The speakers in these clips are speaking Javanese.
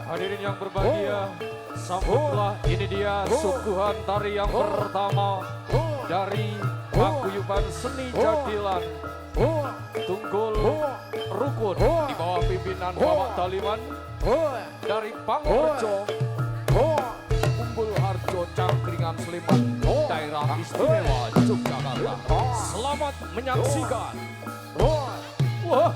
Hadirin yang berbahagia, sambutlah ini dia suguhan tari yang pertama dari paguyuban seni Jadilan Tunggul Rukun di bawah pimpinan Bapak Taliman dari Pangrejo Umbul Harjo Cangkringan Sleman Daerah Istimewa Yogyakarta. Selamat menyaksikan. Wah.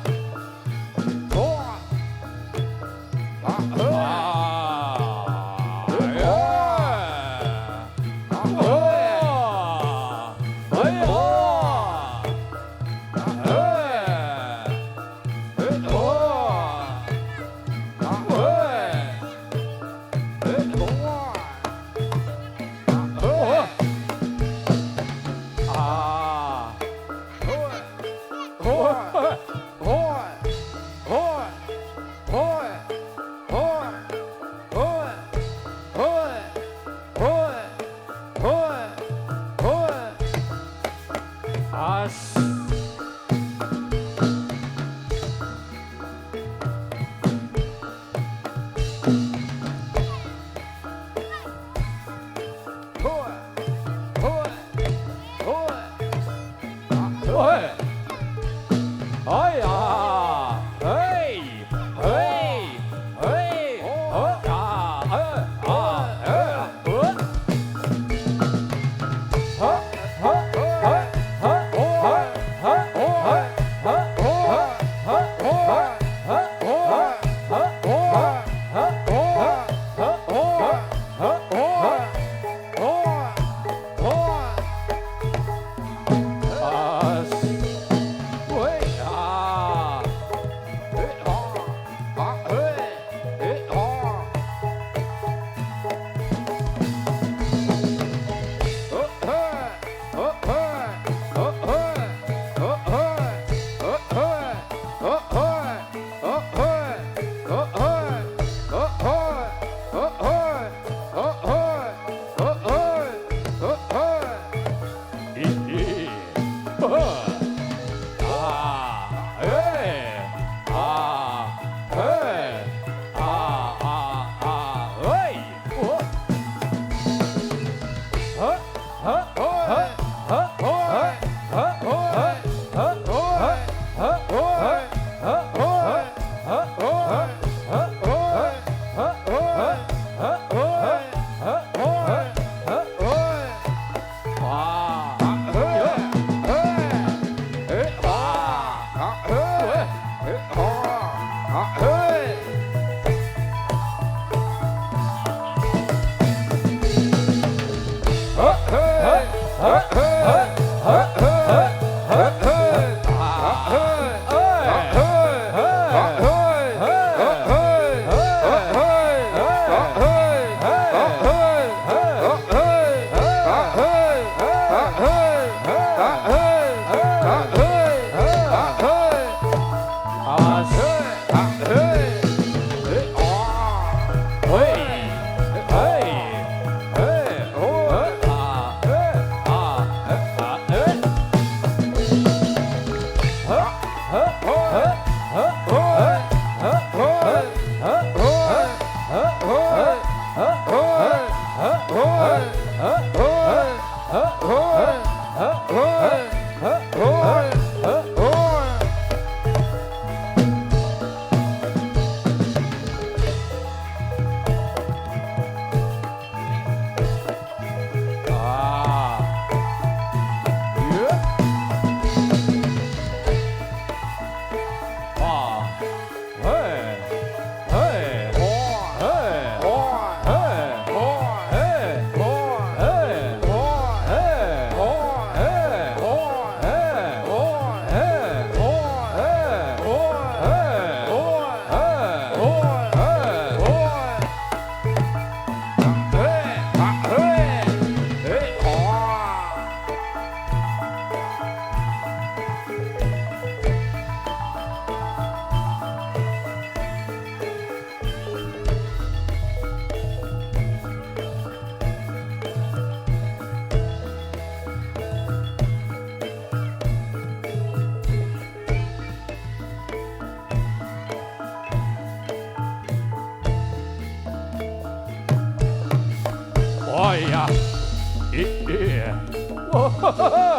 As.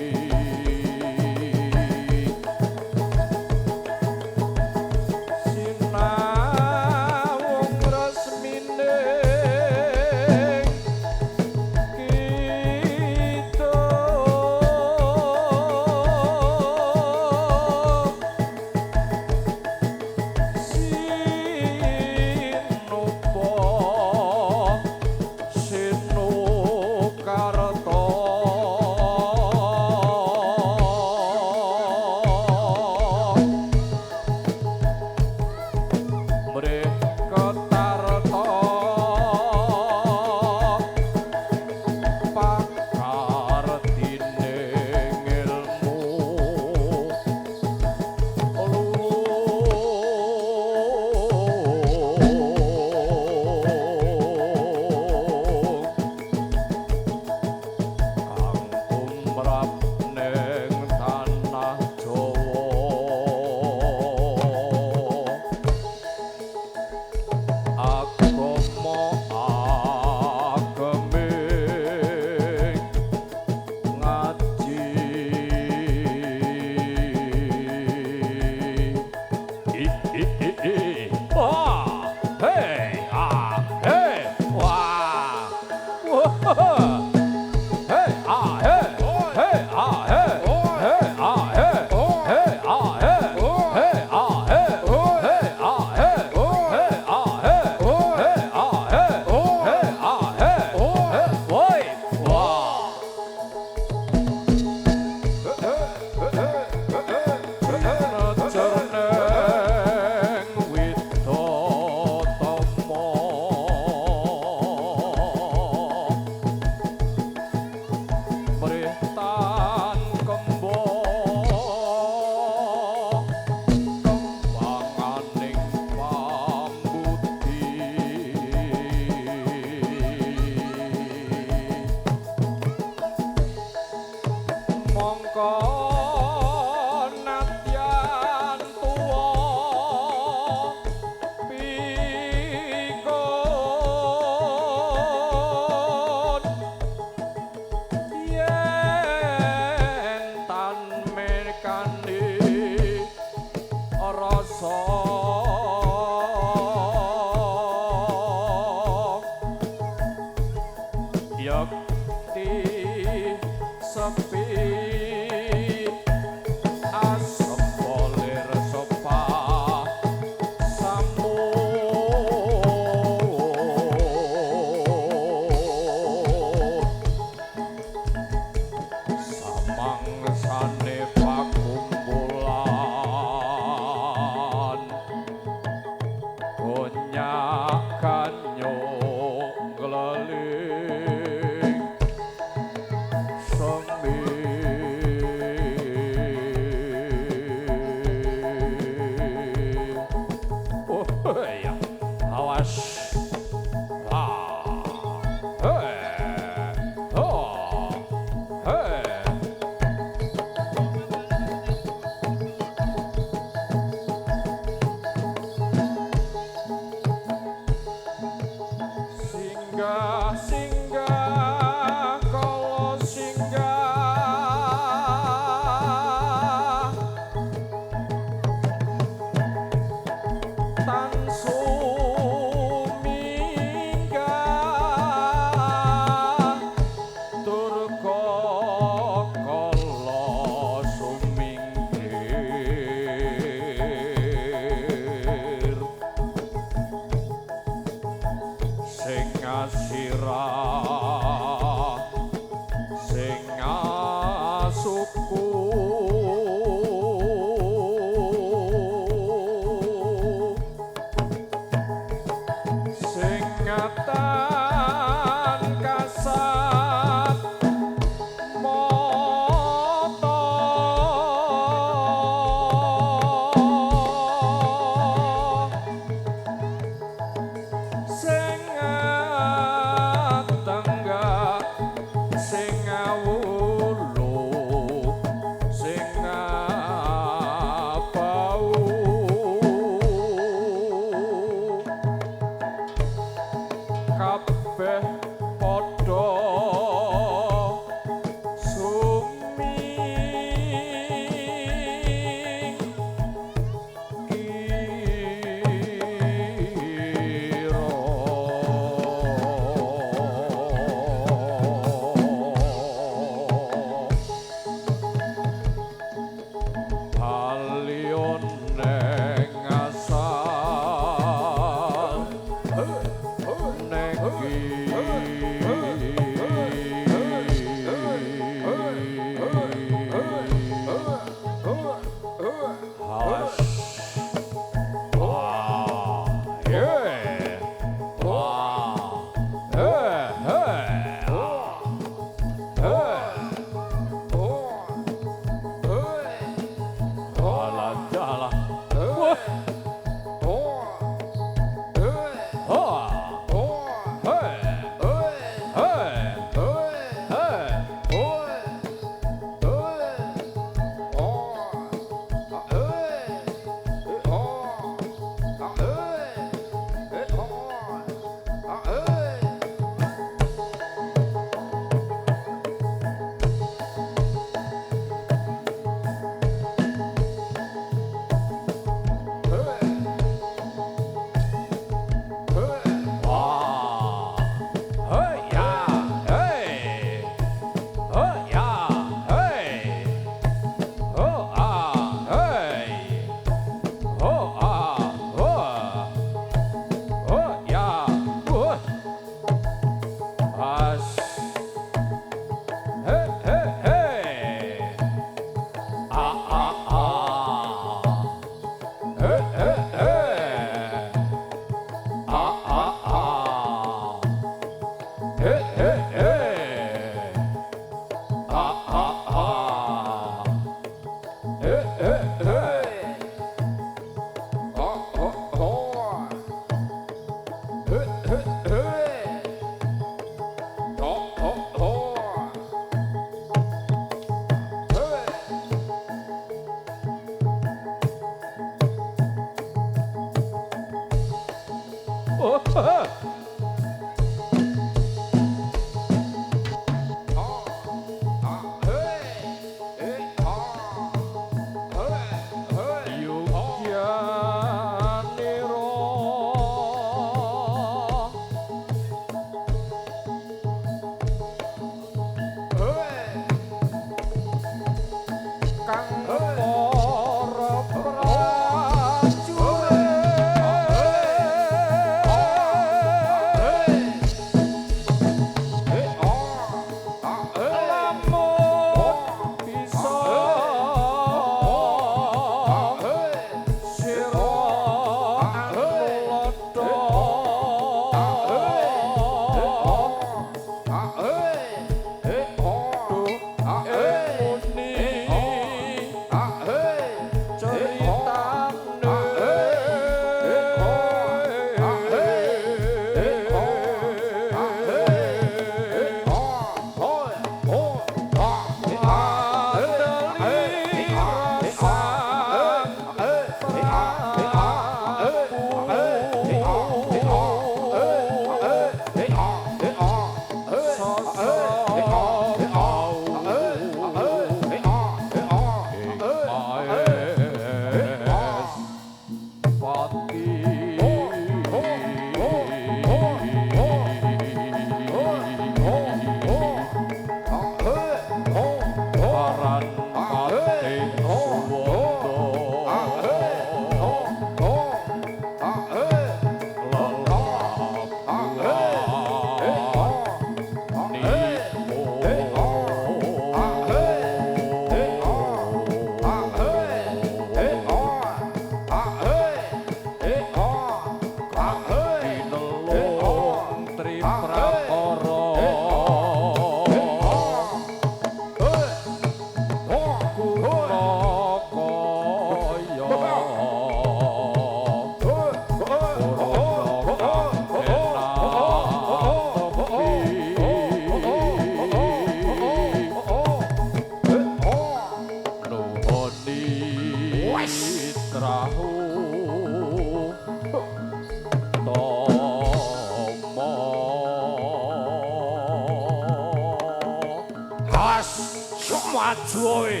Woi,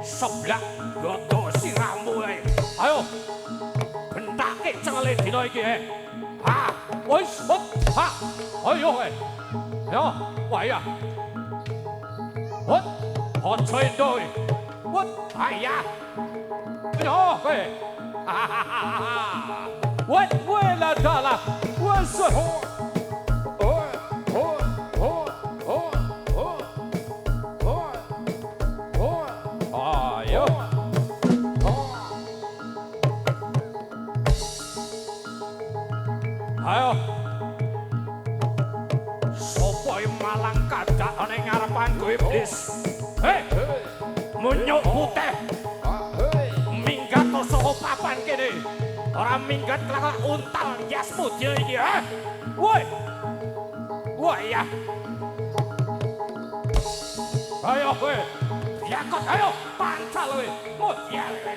seblak goto siramu ae. Ayo. Bentake cengele dina iki Ha, wis, ha. Ayo kowe. Ya, wae ya. What? Aja endo. What? Aya. Yo, kowe. What? Wela dala. Wes. Ayo. Sopo malang kadak ning ngarepanku iblis. Hei. Munyuk putih. Minggat saka papan kene. Ora minggat kelak untal yasmu dia iki, ha? Woi. Woi ya. Ayo kowe. Ya kok ayo pancal kowe. Mudial kowe.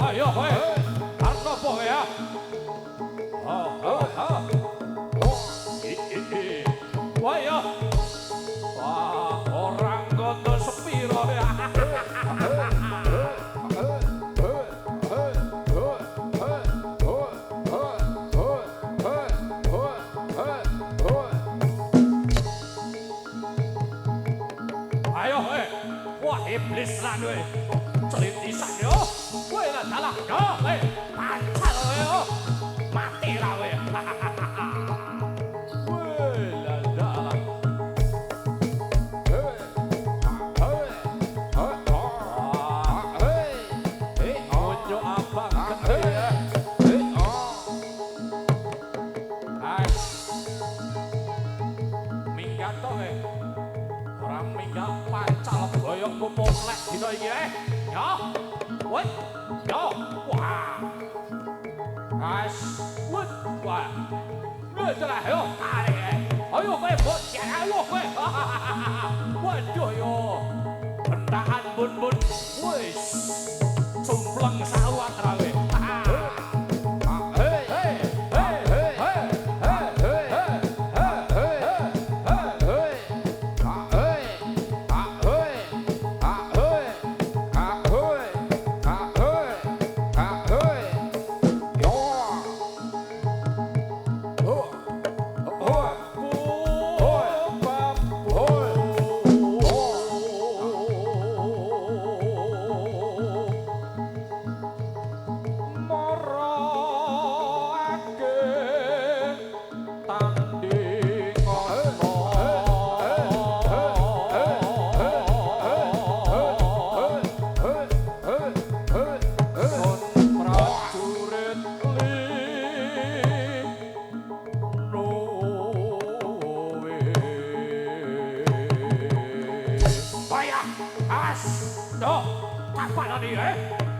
Ayo, kowe. Arep apa ya? Wah, ya. Wah, orang gondo sepiro ya. Ayo, kowe. Wah, iblis lan kowe. Celitisan yo. Kowe lah salah. Yo, kowe. Pancal kowe yo. Mati lah kowe. Lek dina iki ya. Woi. Yo. Wah. Guys, woi. Wah. Lha yo. Ayo kowe bocah ayo kowe. Waduh yo. Bentakan bun-bun. Wis. Cumpleng sawat ra kowe.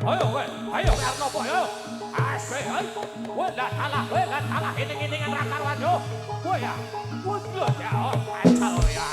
Ayo kowe, ayo arep nopo yo? Asih, kowe lah salah hitung-hitungan ra karuan yo. Kowe ya, wis lho ya, pancal ya.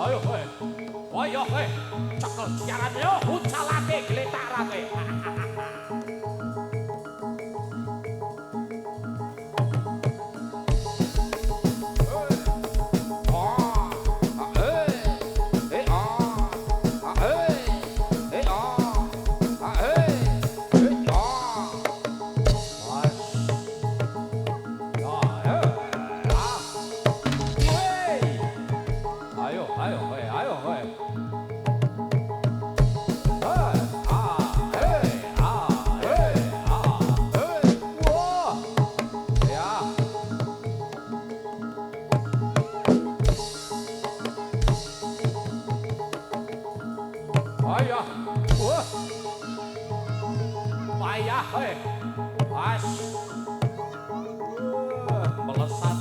Ayo kowe. Ayo kowe. Cekel siaran yo ucalake gletarake. Payah, pas melesat.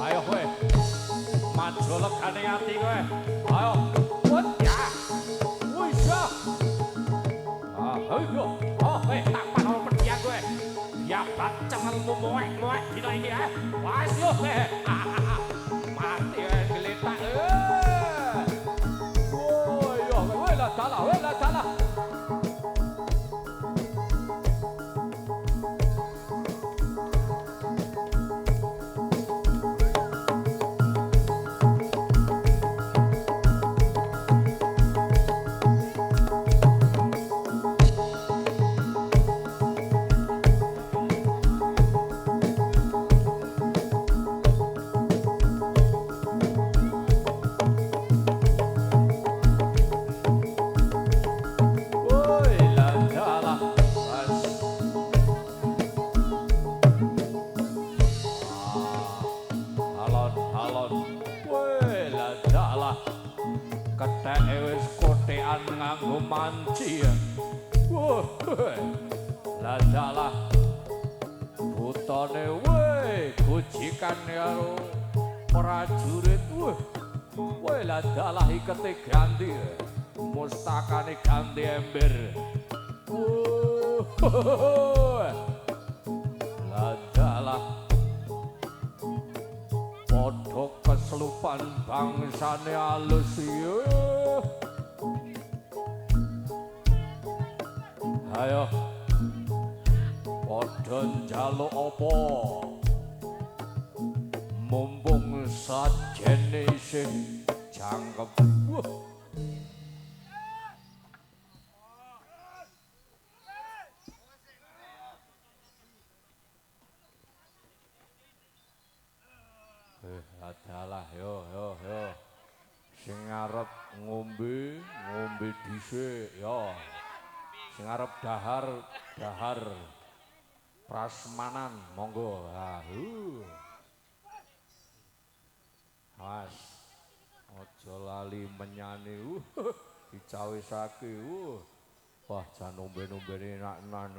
Ayo kowe, maju legane ati kowe. Ayo, wet ya. Wis ya. Ayo, kowe tak panol pedian kowe. Ya bacengelmu moek-moek dina iki ya. Wis yo kowe. Mati geletak. Oh, yo kowe lah salah, kowe lah salah. Keteke wis kotekan nganggo manci ya. Wah, ladalah putane weh gojikan karo prajurit weh ladalah ikete ganti mustakane ganti ember. Ladalah padha keselupan bangsane alus ya. Ayo padha njaluk apa mumpung sajene sing jangkep. Adalah yo sing arep ngombe dhisik yo. Sing arep dahar prasmanan monggo. Mas aja lali menyani dicawisake. Wah jan ombe-ombene enak-enak.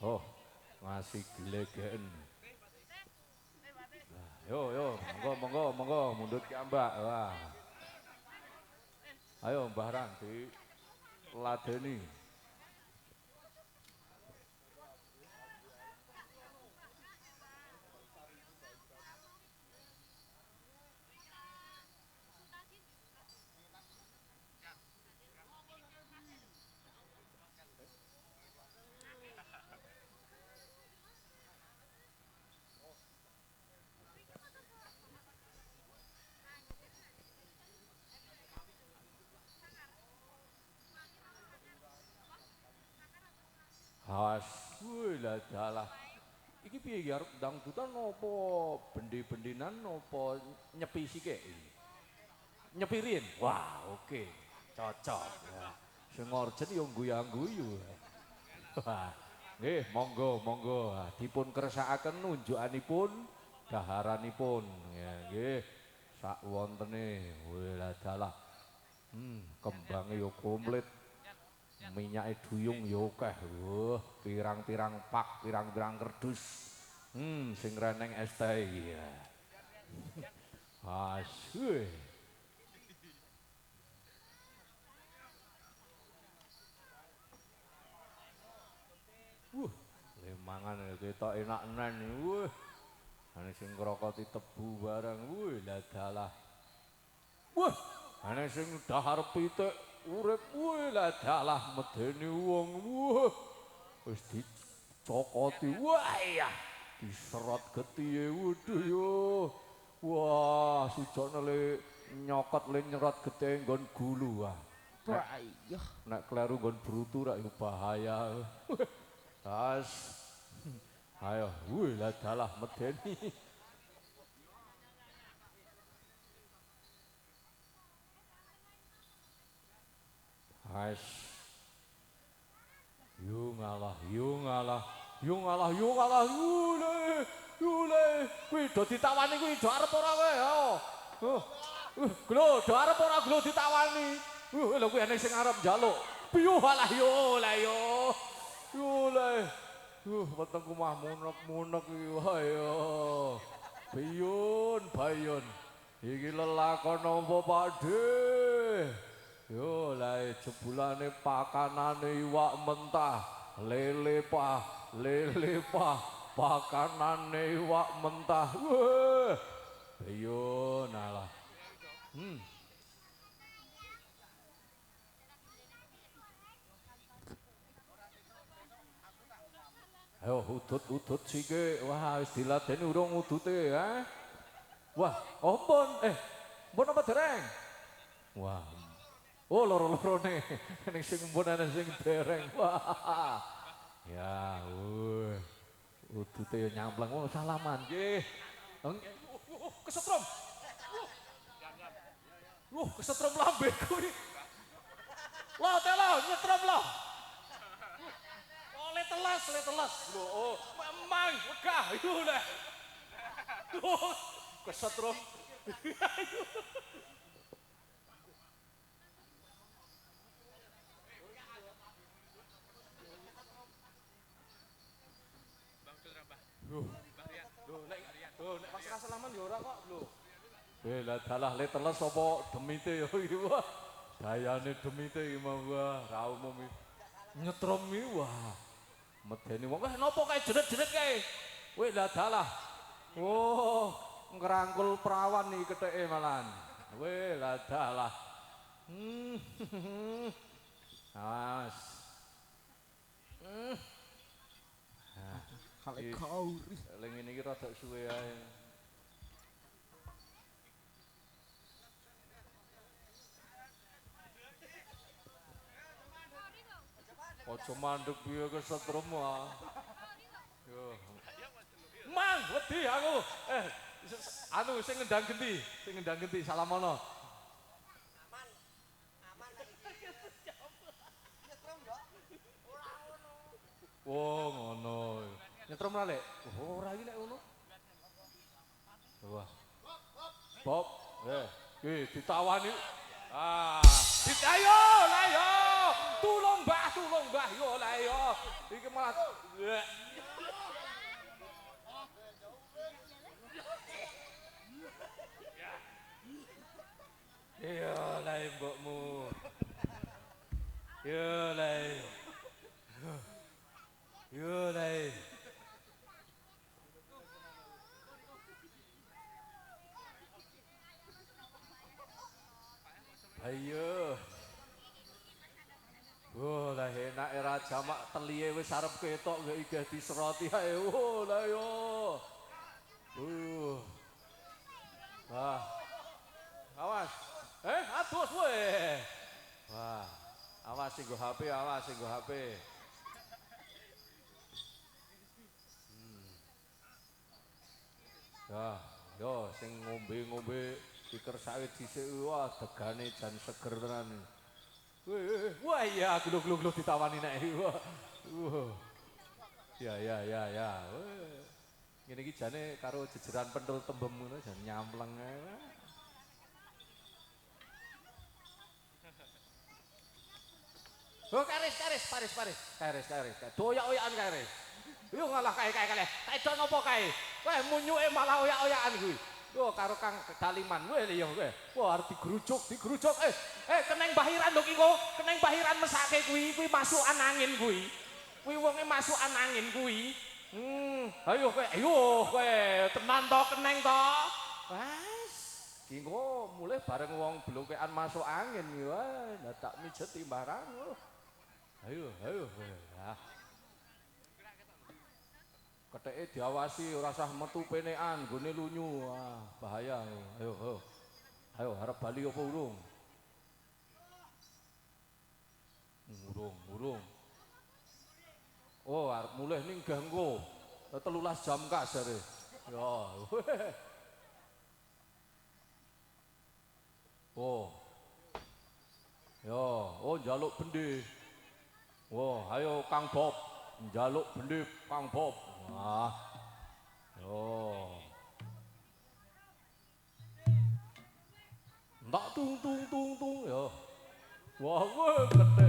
Oh ngasih glegeken. Yo, monggo, mundut ki Mbak. Wah. Ayo Mbah Ranti, ladeni. Dalah. Iki piye ya arep dangdutan apa bendi-bendinan apa nyepi sithik? Nyepirin. Wah, oke. Cocok. Ya. Sing orjen yo guyu-guyu. Wah. Nggih, monggo. Dipun kersakaken nunjukanipun daharanipun. Ya, nggih. sak wontene wela dalah. Kembange yo komplit. Minyake duyung yo akeh. Pirang-pirang pak, pirang-pirang kerdus. Sing reneng es teh iya. Asyik. Mangan ketok enak nen. Ane sing ngrokoti tebu bareng. Lah dalah. Ane sing dahar pitik urip lah dalah medeni wong. Wis dicokoti. Wah iya. Diserot getihe waduh yo. Wah, sujone le nyokot le nyerot getihe nggon gulu wah. Iya. Nek kleru nggon brutu rak yo bahaya. Tas. Ayo, lah dalah medeni. Ais. Yo ngalah. Yule. Kuwi do ditawani kuwi do arep ora kowe? Glo, do arep ora glo ditawani. Lho kuwi ana sing arep njaluk. Piyo lah yo. Yule. Wetengku mah munek-munek iki ayo. Bayun. Iki lelakon apa Pakde? Yo lah jebulane pakanane iwak mentah, lele pah, pakanane iwak mentah. Yo nalah. Ayo udut sike. Wah, wis diladeni urung udute, ha? Wah, ompon. Mbon apa dereng? Wah. Oh, loro-lorone. Ning sing mbon ana sing dereng. Wah. Ya, udute yo nyampleng. Oh, salaman nggih. Kesetrum. Kesetrum lambeku iki. Lah, telo nyetrum lo. Le telas. Oh, mang, wegah iku leh. Kesetrum. Nek pas salaman ya ora kok, lho. Lah dalah le teles apa demite ya iki wah. Dayane demite iki mah wah, ra umum iki. Nyetrum iki wah. Medeni wong napa kae jenet-jenet kae. Wih lah dalah. Oh, ngerangkul perawan iki keteke malan. Wih lah dalah. Awas. Kalek kauri. Ling ngene iki rada suwe ae. Ojo mandek piye kesetrum ah. Yo. Mang, wedi aku. Anu sing ngendang genti, salamono. Aman. Oh, ngono. Nyetrum ra, Lek? Oh, ora iki lek ngono. Wah. Bob, ditawani. Ayo, lah yo. Tulung Mbah yo lah yo. Iki malah Iya lah mbokmu. Yo lah. Ayo. Oh lah enak era jamak teliye wis arep ketok gak igah diseroti ae. Oh lah yo. Wah. Awas. Adus weh. Wah. Awas sing go HP. Ya, yo sing ngombe-ngombe dikersake dhisik wah degane jan seger tenan. Wah iya gluk-gluk ditawani nek. Ya. Ngene iki jane karo jejeran pentul tembem ngono jan nyampleng ae. Oh karis, karis. Doyak-oyakan karis. Yo ngalah kae. Kae do napa kae? Kowe munyuke malah oyak-oyakan kuwi. Yo karo Kang Daliman kowe lho kowe. Wah arep digerujuk. Keneng Bahiran lho ki kok. Keneng Bahiran mesake kuwi masukan angin kuwi. Kuwi wonge masukan angin kuwi. Ayo kowe tenan to keneng to. Wes, ki kok mulai bareng wong blokean masuk angin iki wae, tak mijeti barang. Ayo ya. Keteke diawasi ora usah metu penekan, gone lunyu. Wah, bahaya. Ayo harap bali apa urung? Urung. Oh, arep mulih ning ganggu. 13 jam kasare. Ya. Njaluk bendi. Wah, ayo Kang Bob, njaluk bendi Kang Bob. Wah. Yo. Ndak tung ya. Wah, gede.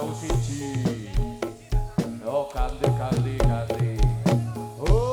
mau siji. Yo ganti. Oh.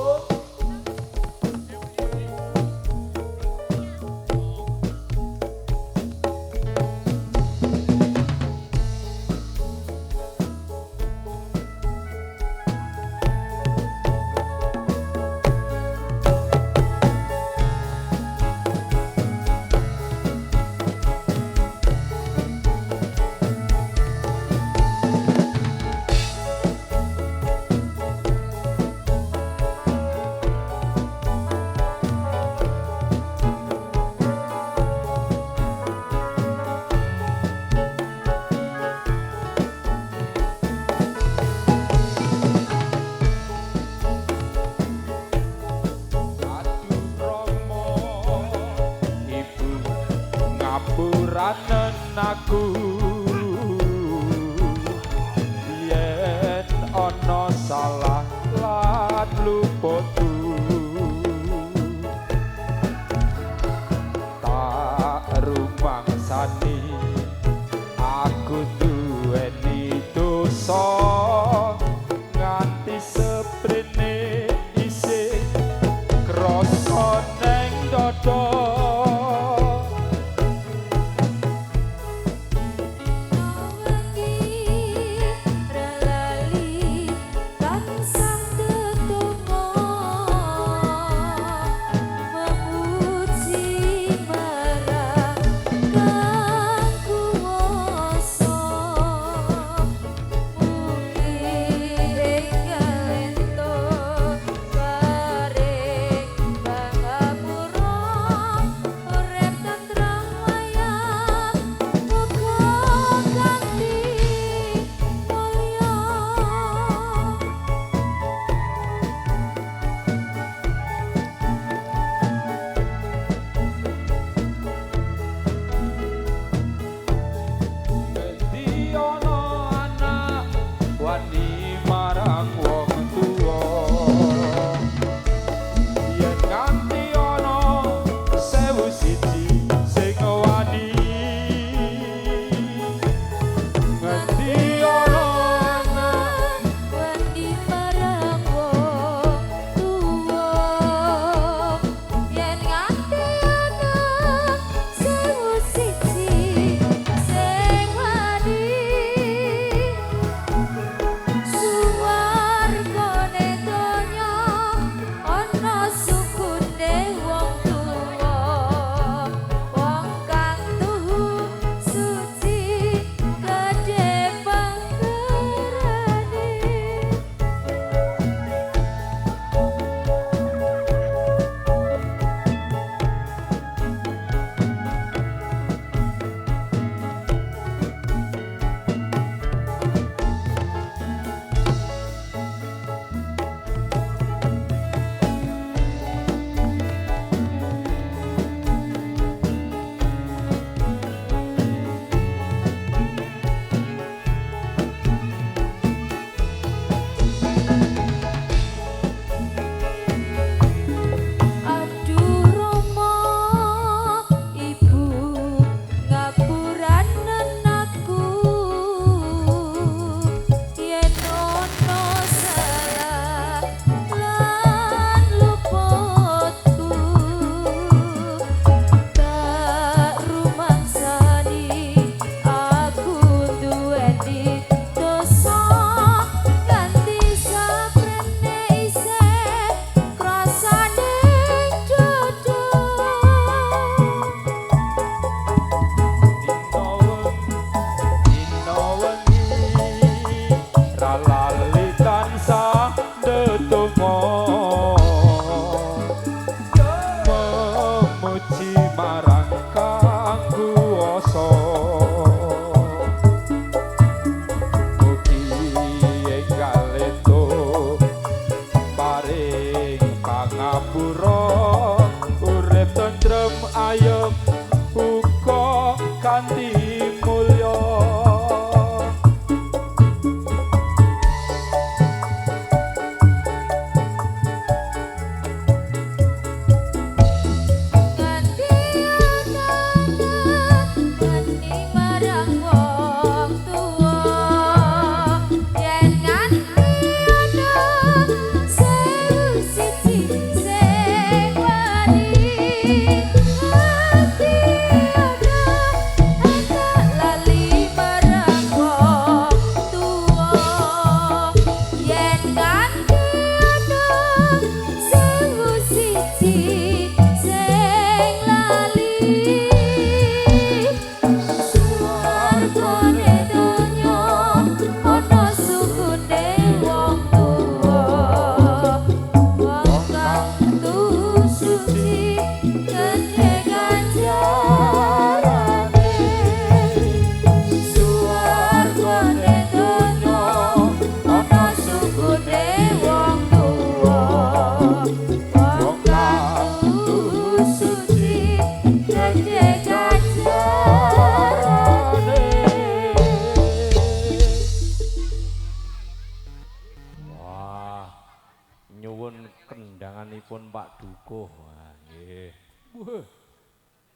panjenenganipun Pak Dukuh. Wah, nggih.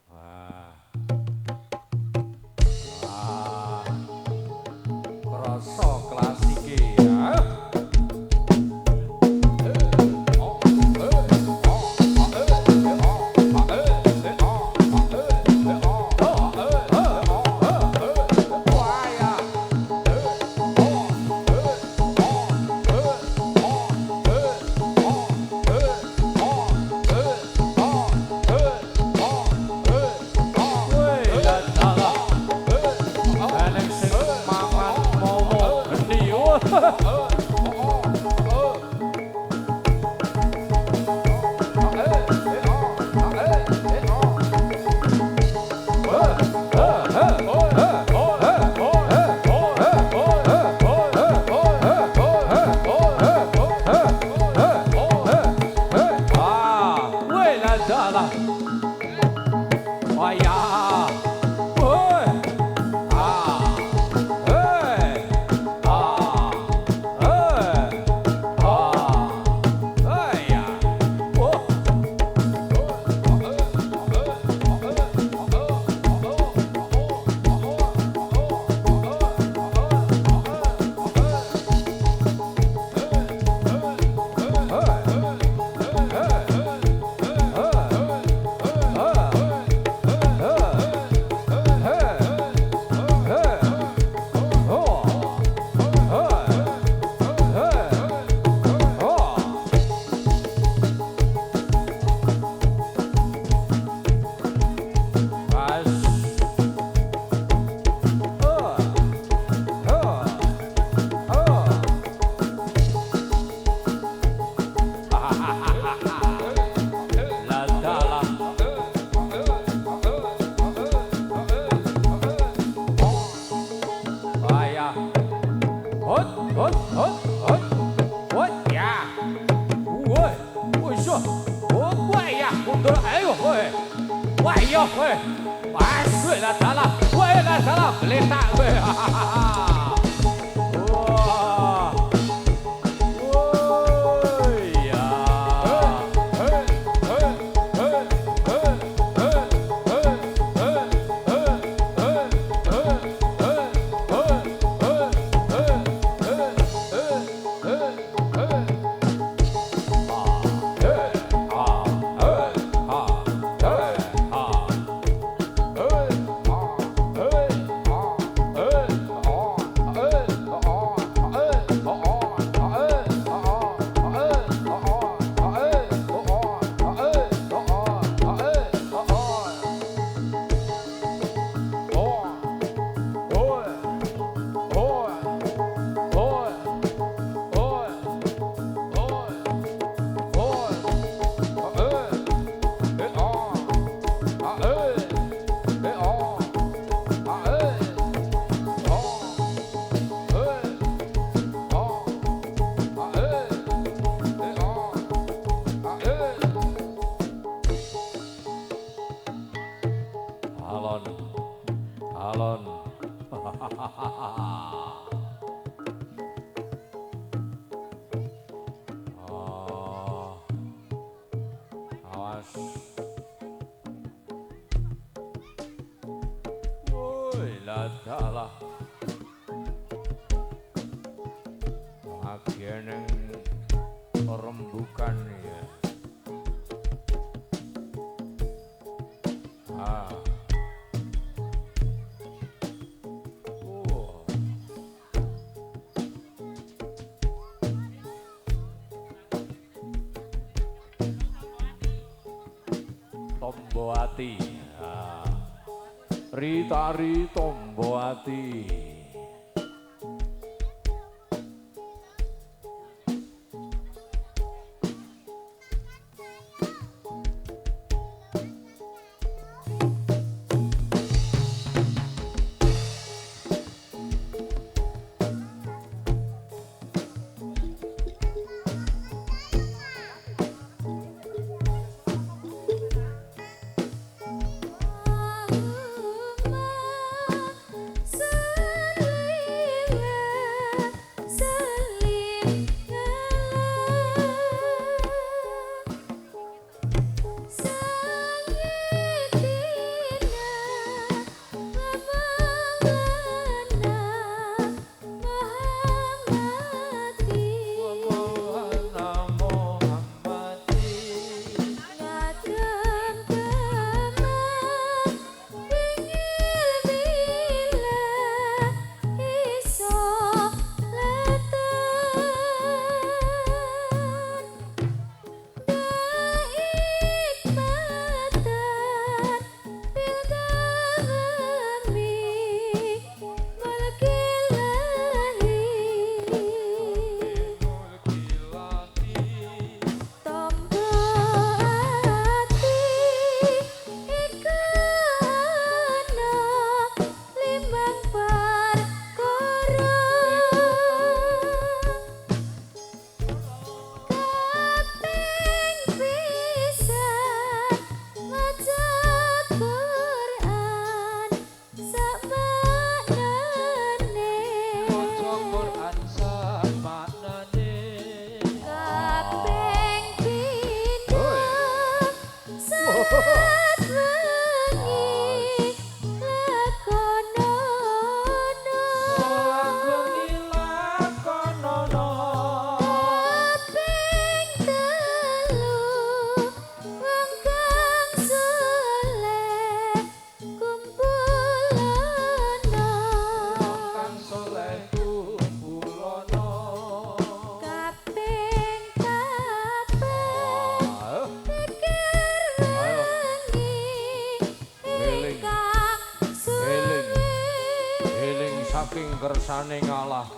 Wah. Wah. Krasa klasike ya. Dalah bagian yang rembukan ya. Tomboati. Ritari Tomboati. Say kersane ngalah.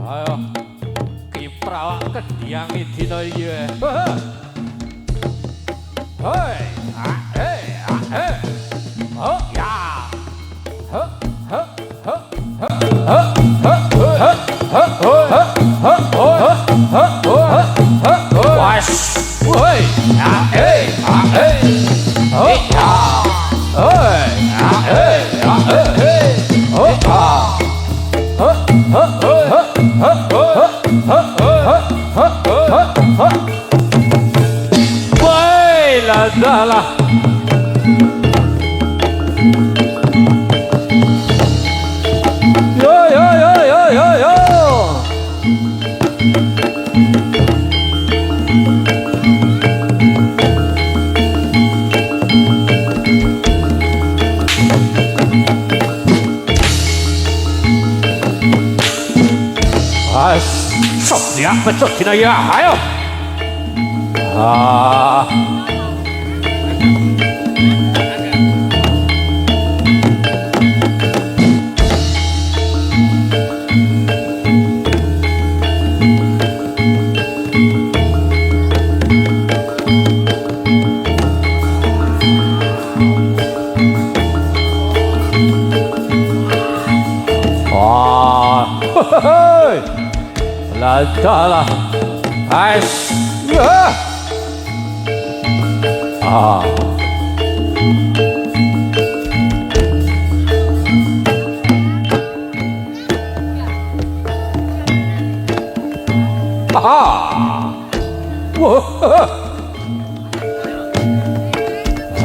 Ayo kiprawak kediangi dina iki wae. Hei, hei, hei. Oh ya. He, he, he, he, he, was, woi, ya, hey, hey, oh ya, hey, ya, hey, ya, hey, oh ya. Woi, lah. Yo. Sok dia becut dina ya, ayo. Lah, ais, ya,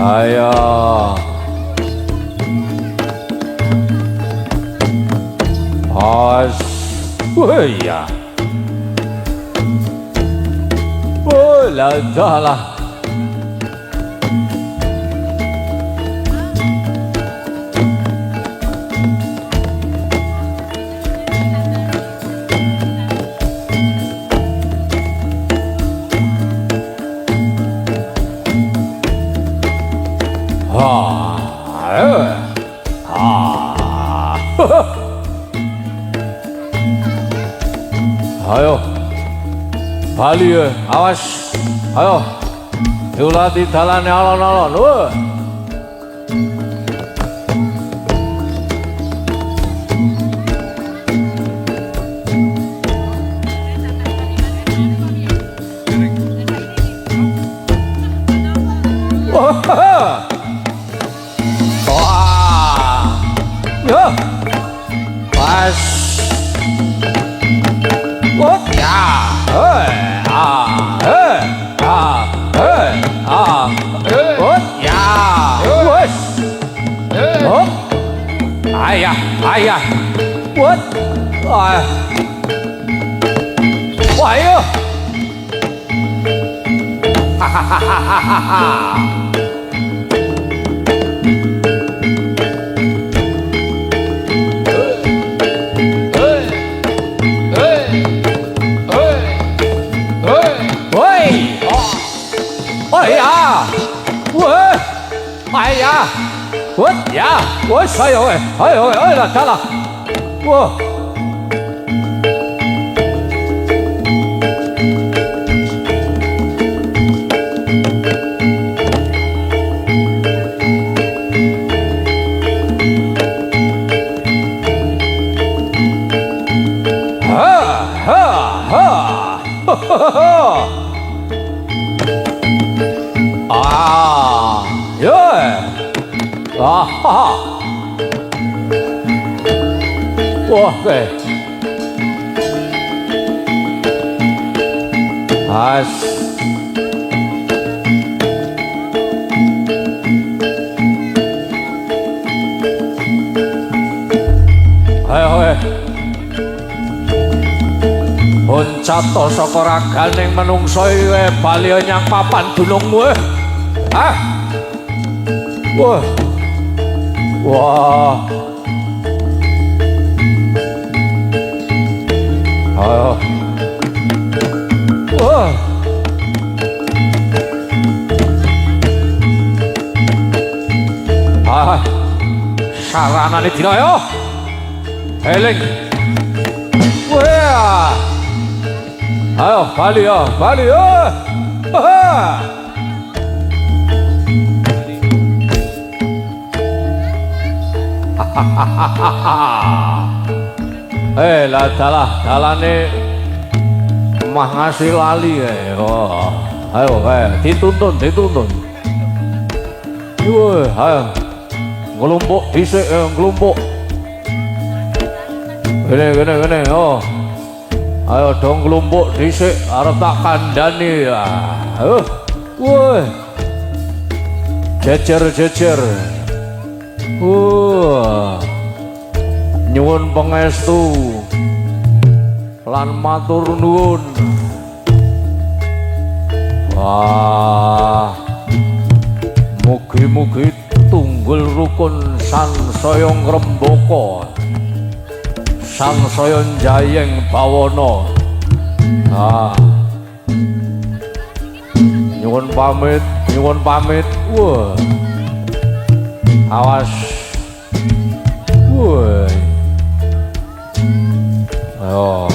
ayo, ais, ya. Oh lah. Ah. Ayo. Bali ya, awas. Ayo. Diulati dalane alon-alon. Wah. Wah. Ya. Pas. Wah. Ya. Ayah, what? Wah, iya. Hahaha. Oh ya, wah, ayah, what ya, wah ayo, lah, salah, wah, wah, as, ayo, Boncato saka raganing menungsa iki bali nyang papan dunungmu. Hah? Wah. Wah. Ayo. Wah. Ah. Saranane dina yo. Eling. Wah. Ayo, bali ya. Lah dalane mah ngasih lali ya. Oh. Ayo, dituntun. Yo, ayo. Ngelumpuk dhisik, ngelumpuk. Gini, oh. Ayo dong kelompok dhisik arep tak kandhani ya. Woi. Jejer. Nyuwun pangestu lan matur nuwun. Wah. Mugi-mugi tunggul rukun sansaya ngrembaka. Sangsaya jayeng bawana. Nyuwun pamit. Wah. Awas. Woi. Ayo.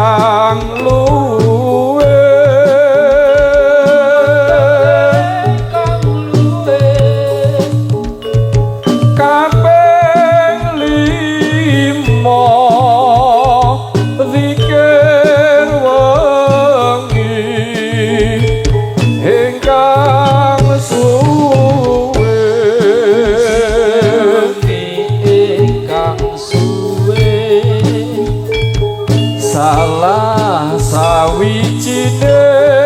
ingkang luwe kaping 5 zikir wengi ingkang suwe ingkang suwe salah sawijine